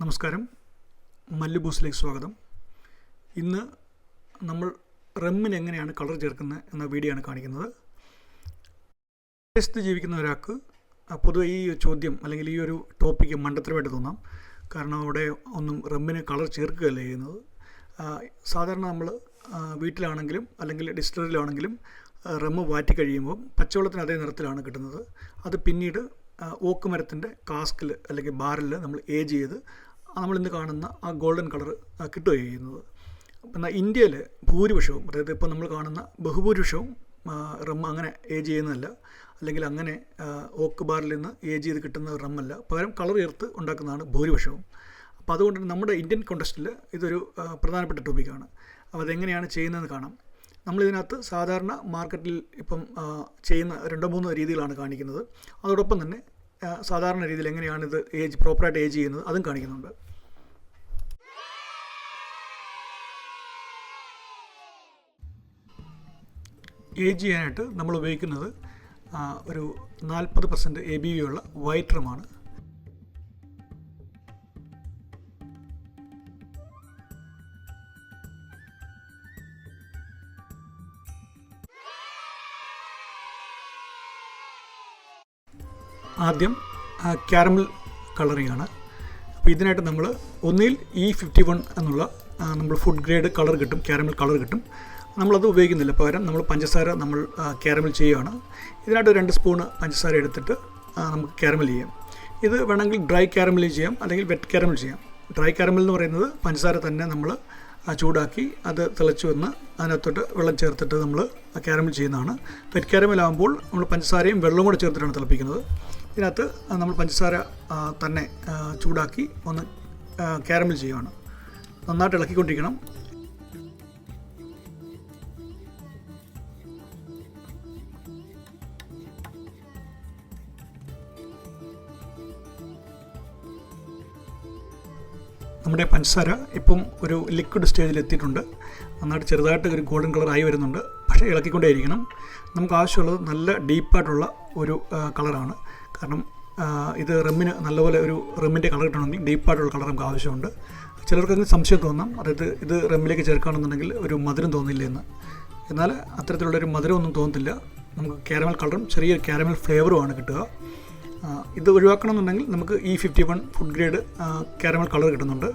നമസ്കാരം, മല്ലു ബൂസിലേക്ക് സ്വാഗതം. ഇന്ന് നമ്മൾ റമ്മിന് എങ്ങനെയാണ് കളർ ചേർക്കുന്നത് എന്ന വീഡിയോ ആണ് കാണിക്കുന്നത്. വിദേശത്ത് ജീവിക്കുന്ന ഒരാൾക്ക് പൊതുവെ ഈ ചോദ്യം അല്ലെങ്കിൽ ഈ ഒരു ടോപ്പിക്ക് മണ്ടത്തരമായിട്ട് തോന്നാം. കാരണം അവിടെ ഒന്നും റമ്മിന് കളർ ചേർക്കുകയല്ല ചെയ്യുന്നത്. സാധാരണ നമ്മൾ വീട്ടിലാണെങ്കിലും അല്ലെങ്കിൽ ഡിസ്റ്റിലറിയിലാണെങ്കിലും റമ്മ് വാറ്റി കഴിയുമ്പോൾ പച്ചവെള്ളത്തിന് അതേ നിറത്തിലാണ് കിട്ടുന്നത്. അത് പിന്നീട് ഓക്ക് മരത്തിൻ്റെ കാസ്കിൽ അല്ലെങ്കിൽ ബാരലിൽ നമ്മൾ ഏജ് ചെയ്ത് നമ്മളിന്ന് കാണുന്ന ആ ഗോൾഡൻ കളർ കിട്ടുകയാണ് ചെയ്യുന്നത്. എന്നാൽ ഇന്ത്യയിൽ ഭൂരിപക്ഷവും, അതായത് ഇപ്പോൾ നമ്മൾ കാണുന്ന ബഹുഭൂരിപക്ഷവും റമ്മ് അങ്ങനെ ഏജ് ചെയ്യുന്നതല്ല, അല്ലെങ്കിൽ അങ്ങനെ ഓക്ക് ബാറിൽ നിന്ന് ഏജ് ചെയ്ത് കിട്ടുന്ന റമ്മല്ല, പകരം കളർ ചേർത്ത് ഉണ്ടാക്കുന്നതാണ് ഭൂരിപക്ഷവും. അപ്പോൾ അതുകൊണ്ട് നമ്മുടെ ഇന്ത്യൻ കോണ്ടസ്റ്റിൽ ഇതൊരു പ്രധാനപ്പെട്ട ടോപ്പിക്കാണ്. അപ്പോൾ അതെങ്ങനെയാണ് ചെയ്യുന്നതെന്ന് കാണാം. നമ്മളിതിനകത്ത് സാധാരണ മാർക്കറ്റിൽ ഇപ്പം ചെയ്യുന്ന 2-3 രീതികളാണ് കാണിക്കുന്നത്. അതോടൊപ്പം തന്നെ സാധാരണ രീതിയിൽ എങ്ങനെയാണ് ഇത് പ്രോപ്പറായിട്ട് ഏജ് ചെയ്യുന്നത് അതും കാണിക്കുന്നുണ്ട്. ഏജ് ചെയ്യാനായിട്ട് നമ്മൾ ഉപയോഗിക്കുന്നത് ഒരു 40% ABV ഉള്ള വൈറ്റ് റമ്മാണ്. ആദ്യം കാരമൽ കളറിംഗ് ആണ്. അപ്പോൾ ഇതിനായിട്ട് നമ്മൾ ഒന്നിൽ E51 എന്നുള്ള നമ്മൾ ഫുഡ് ഗ്രേഡ് കളർ കിട്ടും, കാരമൽ കളർ കിട്ടും. നമ്മളത് ഉപയോഗിക്കുന്നില്ല, പകരം നമ്മൾ പഞ്ചസാര നമ്മൾ കാരമൽ ചെയ്യുകയാണ്. ഇതിനായിട്ട് 2 സ്പൂണ് പഞ്ചസാര എടുത്തിട്ട് നമുക്ക് കാരമൽ ചെയ്യാം. ഇത് വേണമെങ്കിൽ ഡ്രൈ കാരമൽ ചെയ്യാം, അല്ലെങ്കിൽ വെറ്റ് കാരമൽ ചെയ്യാം. ഡ്രൈ കാരമൽ എന്ന് പറയുന്നത് പഞ്ചസാര തന്നെ നമ്മൾ ചൂടാക്കി അത് തിളച്ച് വന്ന് അതിനകത്തോട്ട് വെള്ളം ചേർത്തിട്ട് നമ്മൾ കാരമൽ ചെയ്യുന്നതാണ്. വെറ്റ് കാരമൽ ആകുമ്പോൾ നമ്മൾ പഞ്ചസാരയും വെള്ളവും കൂടെ ചേർത്തിട്ടാണ് തിളപ്പിക്കുന്നത്. ഇതിനകത്ത് നമ്മൾ പഞ്ചസാര തന്നെ ചൂടാക്കി ഒന്ന് കാരമൽ ചെയ്യുകയാണ്. നന്നായിട്ട് ഇളക്കിക്കൊണ്ടിരിക്കണം. നമ്മുടെ പഞ്ചസാര ഇപ്പം ഒരു ലിക്വിഡ് സ്റ്റേജിൽ എത്തിയിട്ടുണ്ട്. നന്നായിട്ട് ചെറുതായിട്ട് ഒരു ഗോൾഡൻ കളർ ആയി വരുന്നുണ്ട്, പക്ഷേ ഇളക്കിക്കൊണ്ടേയിരിക്കണം. നമുക്ക് ആവശ്യമുള്ളത് നല്ല ഡീപ്പായിട്ടുള്ള ഒരു കളറാണ്. കാരണം ഇത് റമ്മിന് നല്ലപോലെ ഒരു റമ്മിൻ്റെ കളർ കിട്ടണമെങ്കിൽ ഡീപ്പായിട്ടുള്ള കളർ നമുക്ക് ആവശ്യമുണ്ട്. ചിലർക്ക് സംശയം തോന്നാം, അതായത് ഇത് റമ്മിലേക്ക് ചേർക്കുകയാണെന്നുണ്ടെങ്കിൽ ഒരു മധുരം തോന്നില്ല എന്ന്. എന്നാൽ അത്തരത്തിലുള്ളൊരു മധുരമൊന്നും തോന്നത്തില്ല. നമുക്ക് കാരമൽ കളറും ചെറിയൊരു കാരമൽ ഫ്ലേവറുമാണ് കിട്ടുക. ഇത് ഒഴിവാക്കണം എന്നുണ്ടെങ്കിൽ നമുക്ക് E51 food grade caramel colour കിട്ടുന്നുണ്ട്.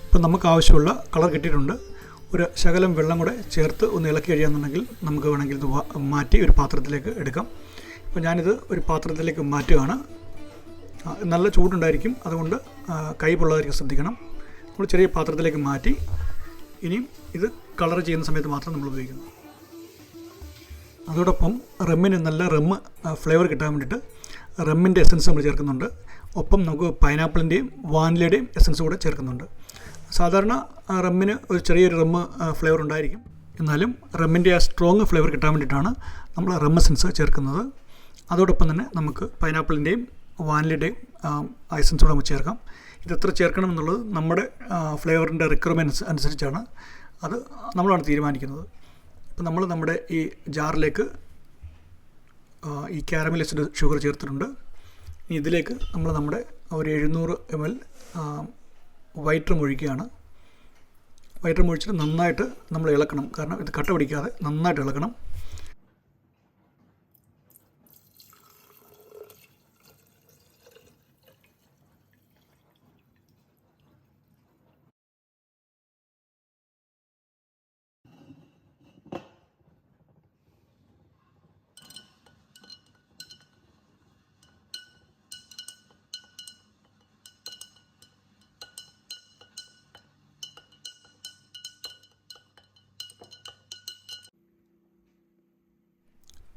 ഇപ്പം നമുക്ക് ആവശ്യമുള്ള കളർ കിട്ടിയിട്ടുണ്ട്. ഒരു ശകലം വെള്ളം കൂടെ ചേർത്ത് ഒന്ന് ഇളക്കി കഴിയാമെന്നുണ്ടെങ്കിൽ നമുക്ക് വേണമെങ്കിൽ ഇത് മാറ്റി ഒരു പാത്രത്തിലേക്ക് എടുക്കാം. ഇപ്പോൾ ഞാനിത് ഒരു പാത്രത്തിലേക്ക് മാറ്റുകയാണ്. നല്ല ചൂടുണ്ടായിരിക്കും, അതുകൊണ്ട് കൈ പൊള്ളാതിരിക്കാൻ ശ്രദ്ധിക്കണം. നമ്മൾ ചെറിയ പാത്രത്തിലേക്ക് മാറ്റി ഇനിയും ഇത് കളർ ചെയ്യുന്ന സമയത്ത് മാത്രം നമ്മൾ ഉപയോഗിക്കുന്നു. അതോടൊപ്പം റമ്മിന് നല്ല റമ്മ് ഫ്ലേവർ കിട്ടാൻ വേണ്ടിയിട്ട് റമ്മിൻ്റെ എസൻസ് നമ്മൾ ചേർക്കുന്നുണ്ട്. ഒപ്പം നമുക്ക് പൈനാപ്പിളിൻ്റെയും വാനിലയുടെയും എസൻസ് കൂടെ ചേർക്കുന്നുണ്ട്. സാധാരണ റമ്മിന് ഒരു ചെറിയൊരു റമ്മ് ഫ്ലേവർ ഉണ്ടായിരിക്കും, എന്നാലും റമ്മിൻ്റെ ആ സ്ട്രോങ് ഫ്ലേവർ കിട്ടാൻ വേണ്ടിയിട്ടാണ് നമ്മൾ റം എസൻസ് ചേർക്കുന്നത്. അതോടൊപ്പം തന്നെ നമുക്ക് പൈനാപ്പിളിൻ്റെയും വാനിലയുടെയും എസൻസ് കൂടെ നമുക്ക് ചേർക്കാം. ഇത് എത്ര ചേർക്കണം എന്നുള്ളത് നമ്മുടെ ഫ്ലേവറിൻ്റെ റിക്വയർമെൻറ്റ്സ് അനുസരിച്ചാണ്, അത് നമ്മളാണ് തീരുമാനിക്കുന്നത്. അപ്പോൾ നമ്മൾ നമ്മുടെ ഈ ജാറിലേക്ക് ഈ കാരമലൈസ്ഡ് ഷുഗർ ചേർത്തിട്ടുണ്ട്. ഇനി ഇതിലേക്ക് നമ്മൾ നമ്മുടെ ഒരു 700 ml വൈറ്റ് റം ഒഴിക്കുകയാണ്. വൈറ്റ് റം ഒഴിച്ചിട്ട് നന്നായിട്ട് നമ്മൾ ഇളക്കണം, കാരണം ഇത് കട്ട പിടിക്കാതെ നന്നായിട്ട് ഇളക്കണം.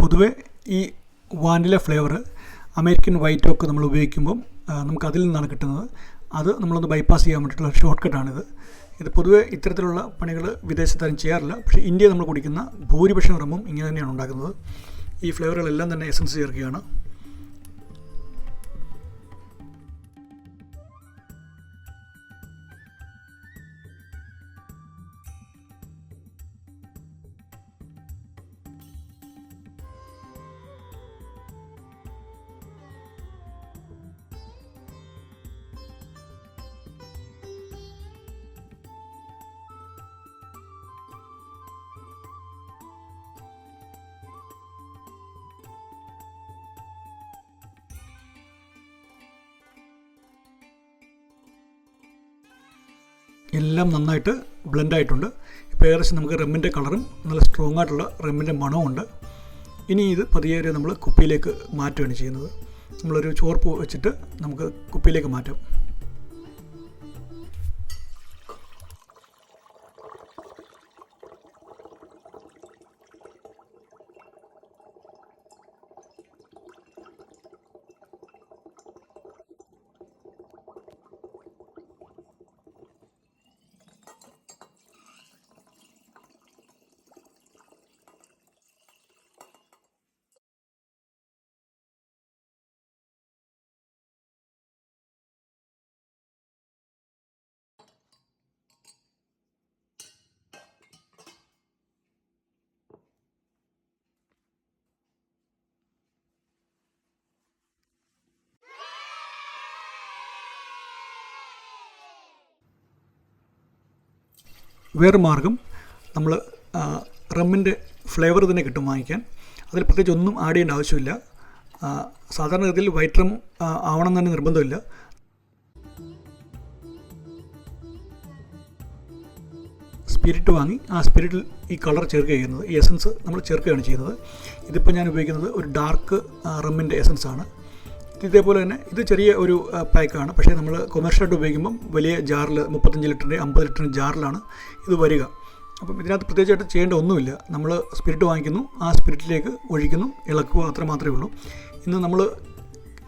പൊതുവെ ഈ വാനില ഫ്ലേവർ അമേരിക്കൻ വൈറ്റ് ഓക്ക് നമ്മൾ ഉപയോഗിക്കുമ്പം നമുക്കതിൽ നിന്നാണ് കിട്ടുന്നത്. അത് നമ്മളൊന്ന് ബൈപ്പാസ് ചെയ്യാൻ വേണ്ടിയിട്ടുള്ള ഷോർട്ട് കട്ടാണിത്. ഇത് പൊതുവെ ഇത്തരത്തിലുള്ള പണികൾ വിദേശത്താരും ചെയ്യാറില്ല, പക്ഷേ ഇന്ത്യയിൽ നമ്മൾ കുടിക്കുന്ന ഭൂരിപക്ഷം റമ്മും ഇങ്ങനെ തന്നെയാണ് ഉണ്ടാക്കുന്നത്. ഈ ഫ്ലേവറുകളെല്ലാം തന്നെ എസൻസ് ചേർക്കുകയാണ്. എല്ലാം നന്നായിട്ട് ബ്ലെൻഡായിട്ടുണ്ട്. ഇപ്പോൾ ഏകദേശം നമുക്ക് റമ്മിൻ്റെ കളറും നല്ല സ്ട്രോങ് ആയിട്ടുള്ള റമ്മിൻ്റെ മണവും ഉണ്ട്. ഇനി ഇത് പതിയെ നമ്മൾ കുപ്പിയിലേക്ക് മാറ്റുകയാണ് ചെയ്യുന്നത്. നമ്മളൊരു ചോർപ്പ് വെച്ചിട്ട് നമുക്ക് കുപ്പിയിലേക്ക് മാറ്റാം. വേറെ മാർഗം, നമ്മൾ റമ്മിൻ്റെ ഫ്ലേവർ തന്നെ കിട്ടും വാങ്ങിക്കാൻ. അതിൽ പ്രത്യേകിച്ച് ഒന്നും ആഡ് ചെയ്യേണ്ട ആവശ്യമില്ല. സാധാരണഗതിയിൽ വൈറ്റ് റം ആവണം തന്നെ നിർബന്ധമില്ല. സ്പിരിറ്റ് വാങ്ങി ആ സ്പിരിറ്റിൽ ഈ കളർ ചേർക്കുക ചെയ്യുന്നത്, ഈ എസൻസ് നമ്മൾ ചേർക്കുകയാണ് ചെയ്യുന്നത്. ഇതിപ്പോൾ ഞാൻ ഉപയോഗിക്കുന്നത് ഒരു ഡാർക്ക് റമ്മിൻ്റെ എസൻസ് ആണ്. ഇതേപോലെ തന്നെ ഇത് ചെറിയ ഒരു പാക്കാണ്. പക്ഷേ നമ്മൾ കൊമേഴ്ഷ്യലായിട്ട് ഉപയോഗിക്കുമ്പം വലിയ ജാറിൽ 35 ലിറ്ററിൻ്റെ 50 ലിറ്ററിൻ്റെ ജാറിലാണ് ഇത് വരിക. അപ്പം ഇതിനകത്ത് പ്രത്യേകിച്ചായിട്ട് ചെയ്യേണ്ട ഒന്നുമില്ല. നമ്മൾ സ്പിരിറ്റ് വാങ്ങിക്കുന്നു, ആ സ്പിരിറ്റിലേക്ക് ഒഴിക്കുന്നു, ഇളക്കുക, അത്ര മാത്രമേ ഉള്ളൂ. ഇന്ന് നമ്മൾ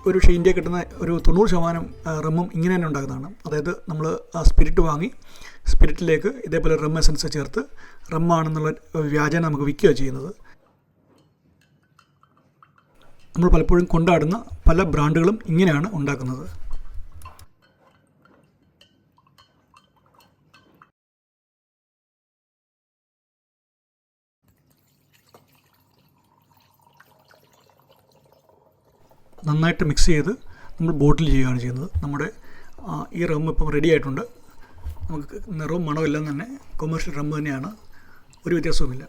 ഒരു ഇന്ത്യയിൽ കിട്ടുന്ന ഒരു 90% റമ്മും ഇങ്ങനെ തന്നെ ഉണ്ടാക്കുന്നതാണ്. അതായത് നമ്മൾ ആ സ്പിരിറ്റ് വാങ്ങി സ്പിരിറ്റിലേക്ക് ഇതേപോലെ റം എസൻസ് ചേർത്ത് റമ്മാണെന്നുള്ള വ്യാജേന നമുക്ക് വിൽക്കുക ചെയ്യുന്നത്. നമ്മൾ പലപ്പോഴും കൊണ്ടാടുന്ന പല ബ്രാൻഡുകളും ഇങ്ങനെയാണ് ഉണ്ടാക്കുന്നത്. നന്നായിട്ട് മിക്സ് ചെയ്ത് നമ്മൾ ബോട്ടിൽ ചെയ്യുകയാണ് ചെയ്യുന്നത്. നമ്മുടെ ഈ റം ഇപ്പം റെഡി ആയിട്ടുണ്ട്. നമുക്ക് നിറവും മണവും എല്ലാം തന്നെ കൊമേഴ്ഷ്യൽ റം തന്നെയാണ്, ഒരു വ്യത്യാസവുമില്ല.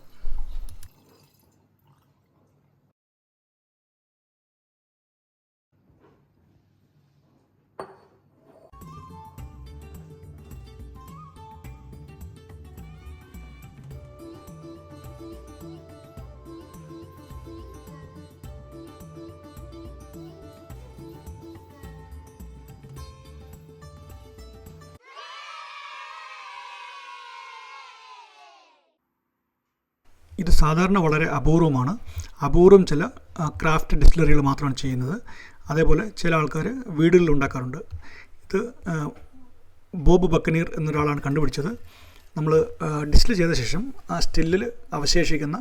ഇത് സാധാരണ വളരെ അപൂർവമാണ്. അപൂർവം ചില ക്രാഫ്റ്റ് ഡിസ്റ്റിലറികൾ മാത്രമാണ് ചെയ്യുന്നത്. അതേപോലെ ചില ആൾക്കാർ വീടുകളിൽ ഉണ്ടാക്കാറുണ്ട്. ഇത് ബോബ് ബക്കനീർ എന്നൊരാളാണ് കണ്ടുപിടിച്ചത്. നമ്മൾ ഡിസ്റ്റിൽ ചെയ്ത ശേഷം ആ സ്റ്റില്ലിൽ അവശേഷിക്കുന്ന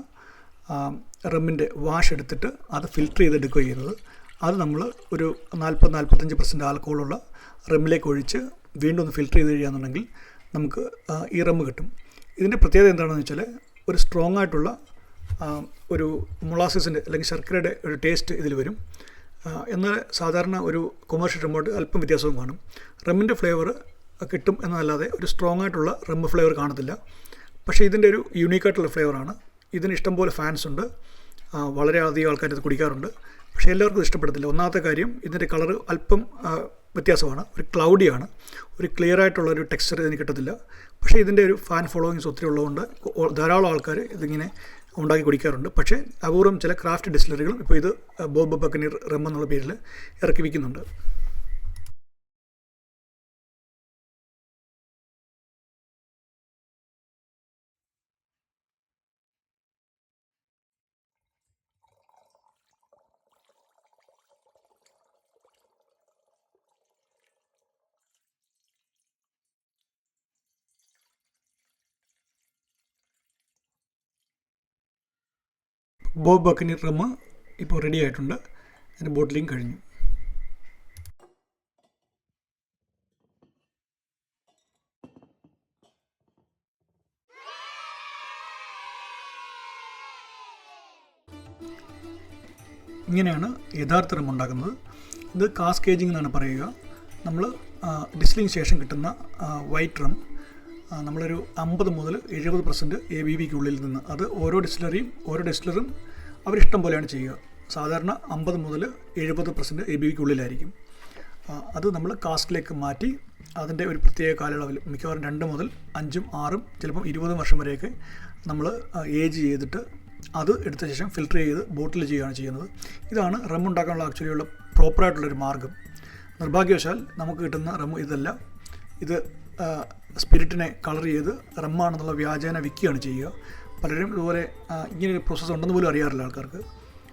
റമ്മിൻ്റെ വാഷ് എടുത്തിട്ട് അത് ഫിൽറ്റർ ചെയ്തെടുക്കുക ചെയ്യുന്നത്. അത് നമ്മൾ ഒരു 40-45% ആൽക്കഹോളുള്ള റമ്മിലേക്ക് ഒഴിച്ച് വീണ്ടും ഒന്ന് ഫിൽറ്റർ ചെയ്ത് കഴിയുകയാണെന്നുണ്ടെങ്കിൽ നമുക്ക് ഈ റമ്മ് കിട്ടും. ഇതിൻ്റെ പ്രത്യേകത എന്താണെന്ന് വെച്ചാൽ ഒരു സ്ട്രോങ് ആയിട്ടുള്ള ഒരു മൊളാസിസിൻ്റെ അല്ലെങ്കിൽ ശർക്കരയുടെ ഒരു ടേസ്റ്റ് ഇതിൽ വരും. എന്നാൽ സാധാരണ ഒരു കൊമേഴ്ഷ്യൽ റമ്മുമായിട്ട് അല്പം വ്യത്യാസവും കാണും. റമ്മിൻ്റെ ഫ്ലേവർ കിട്ടും എന്നതല്ലാതെ ഒരു സ്ട്രോങ് ആയിട്ടുള്ള റമ്മ് ഫ്ലേവർ കാണത്തില്ല. പക്ഷേ ഇതിൻ്റെ ഒരു യൂണീക്കായിട്ടുള്ള ഫ്ലേവറാണ്. ഇതിന് ഇഷ്ടംപോലെ ഫാൻസ് ഉണ്ട്, വളരെയധികം ആൾക്കാർ ഇത് കുടിക്കാറുണ്ട്. പക്ഷേ എല്ലാവർക്കും ഇത് ഇഷ്ടപ്പെടത്തില്ല. ഒന്നാമത്തെ കാര്യം, ഇതിൻ്റെ കളറ് അല്പം വ്യത്യാസമാണ്, ഒരു ക്ലൗഡിയാണ്, ഒരു ക്ലിയർ ആയിട്ടുള്ളൊരു ടെക്സ്ചർ ഇതിന് കിട്ടത്തില്ല. പക്ഷേ ഇതിൻ്റെ ഒരു ഫാൻ ഫോളോയിങ്സ് ഒത്തിരി ഉള്ളതുകൊണ്ട് ധാരാളം ആൾക്കാർ ഇതിങ്ങനെ ഉണ്ടാക്കി കുടിക്കാറുണ്ട്. പക്ഷേ അപൂർവം ചില ക്രാഫ്റ്റ് ഡിസ്റ്റിലറികളും ഇപ്പോൾ ഇത് ബോബ് ബക്കനീർ റം എന്നുള്ള പേരിൽ ഇറക്കി വിൽക്കുന്നുണ്ട്. ബോബ് ബക്കനീർ റം ഇപ്പോൾ റെഡി ആയിട്ടുണ്ട്. അതിൻ്റെ ബോട്ടിലിംഗ് കഴിഞ്ഞു. ഇങ്ങനെയാണ് യഥാർത്ഥ റം ഉണ്ടാക്കുന്നത്. ഇത് കാസ്ക് ഏജിംഗ് എന്നാണ് പറയുക. നമ്മൾ ഡിസ്റ്റിലിംഗ് ശേഷം കിട്ടുന്ന വൈറ്റ് റം നമ്മളൊരു 50 മുതൽ 70% ABVക്കുള്ളിൽ നിന്ന്, അത് ഓരോ ഡിസ്റ്റിലറും അവരിഷ്ടം പോലെയാണ് ചെയ്യുക. സാധാരണ 50 മുതൽ 70% ABVക്കുള്ളിലായിരിക്കും. അത് നമ്മൾ കാസ്കിലേക്ക് മാറ്റി അതിൻ്റെ ഒരു പ്രത്യേക കാലയളവിൽ മിക്കവാറും 2 മുതൽ 5, 6 ചിലപ്പം 20 വർഷം വരെയൊക്കെ നമ്മൾ ഏജ് ചെയ്തിട്ട് അത് എടുത്ത ശേഷം ഫിൽറ്റർ ചെയ്ത് ബോട്ടിൽ ചെയ്യുകയാണ് ചെയ്യുന്നത്. ഇതാണ് റം ഉണ്ടാക്കാനുള്ള ആക്ച്വലിയുള്ള പ്രോപ്പറായിട്ടുള്ളൊരു മാർഗ്ഗം. നിർഭാഗ്യവശാൽ നമുക്ക് കിട്ടുന്ന റം ഇതല്ല. ഇത് സ്പിരിറ്റിനെ കളർ ചെയ്ത് റമ്മാണെന്നുള്ള വ്യാജേന വിൽക്കുകയാണ് ചെയ്യുക. പലരും ഇതുപോലെ ഇങ്ങനൊരു പ്രോസസ്സ് ഉണ്ടെന്ന് പോലും അറിയാറില്ല ആൾക്കാർക്ക്.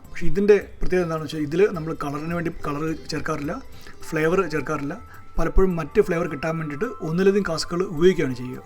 പക്ഷേ ഇതിൻ്റെ പ്രത്യേകത എന്താണെന്ന് വെച്ചാൽ ഇതിൽ നമ്മൾ കളറിന് വേണ്ടി കളർ ചേർക്കാറില്ല, ഫ്ലേവർ ചേർക്കാറില്ല. പലപ്പോഴും മറ്റ് ഫ്ലേവർ കിട്ടാൻ വേണ്ടിയിട്ട് ഒന്നിലധികം കാസ്കുകൾ ഉപയോഗിക്കുകയാണ് ചെയ്യുക.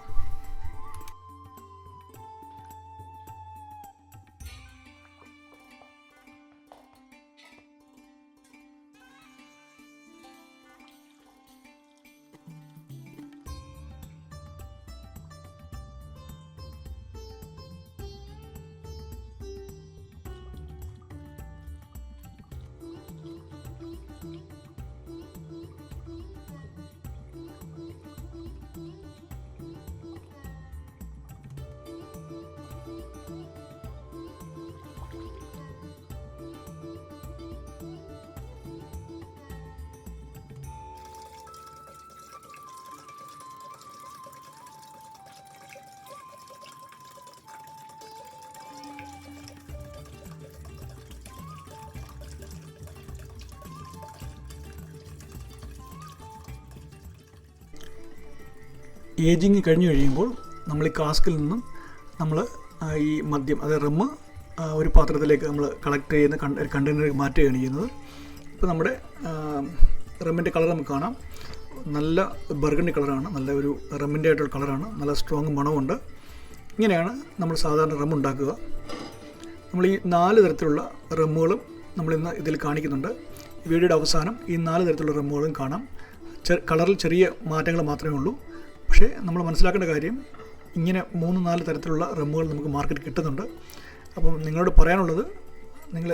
ഏജിങ് കഴിഞ്ഞ് കഴിയുമ്പോൾ നമ്മൾ ഈ കാസ്കിൽ നിന്നും നമ്മൾ ഈ മദ്യം, അതായത് റമ്മ് ഒരു പാത്രത്തിലേക്ക് നമ്മൾ കളക്ട് ചെയ്യുന്ന കണ്ടെയ്നറിലേക്ക് മാറ്റുകയാണ് ചെയ്യുന്നത്. ഇപ്പോൾ നമ്മുടെ റമ്മിൻ്റെ കളർ നമുക്ക് കാണാം. നല്ല ബർഗണ്ടി കളറാണ്, നല്ല ഒരു റമ്മിൻ്റെ ആയിട്ടുള്ള കളറാണ്, നല്ല സ്ട്രോങ് മണമുണ്ട്. ഇങ്ങനെയാണ് നമ്മൾ സാധാരണ റം ഉണ്ടാക്കുക. നമ്മൾ ഈ 4 തരത്തിലുള്ള റമ്മുകളും നമ്മളിന്ന് ഇതിൽ കാണിക്കുന്നുണ്ട്. ഈ വീഡിയോയുടെ അവസാനം ഈ 4 തരത്തിലുള്ള റമ്മുകളും കാണാം. കളറിൽ ചെറിയ മാറ്റങ്ങൾ മാത്രമേ ഉള്ളൂ. പക്ഷേ നമ്മൾ മനസ്സിലാക്കേണ്ട കാര്യം, ഇങ്ങനെ 3-4 തരത്തിലുള്ള റമ്മുകൾ നമുക്ക് മാർക്കറ്റിൽ കിട്ടുന്നുണ്ട്. അപ്പം നിങ്ങളോട് പറയാനുള്ളത്, നിങ്ങൾ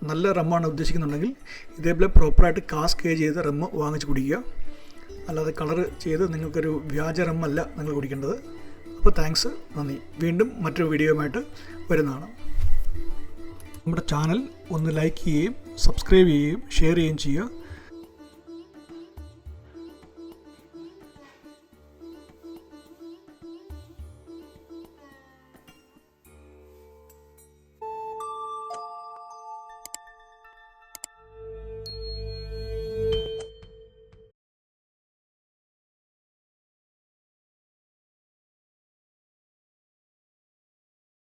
നല്ല റമ്മാണ് ഉദ്ദേശിക്കുന്നുണ്ടെങ്കിൽ ഇതേപോലെ പ്രോപ്പറായിട്ട് കാസ്ക് ചെയ്ത് റമ്മ് വാങ്ങിച്ച് കുടിക്കുക. അല്ലാതെ കളർ ചെയ്ത് നിങ്ങൾക്കൊരു വ്യാജ റമ്മല്ല നിങ്ങൾ കുടിക്കേണ്ടത്. അപ്പോൾ താങ്ക്സ്, നന്ദി. വീണ്ടും മറ്റൊരു വീഡിയോയുമായിട്ട് വരുന്നതാണ്. നമ്മുടെ ചാനൽ ഒന്ന് ലൈക്ക് ചെയ്യുകയും സബ്സ്ക്രൈബ് ചെയ്യുകയും ഷെയർ ചെയ്യുകയും ചെയ്യുക.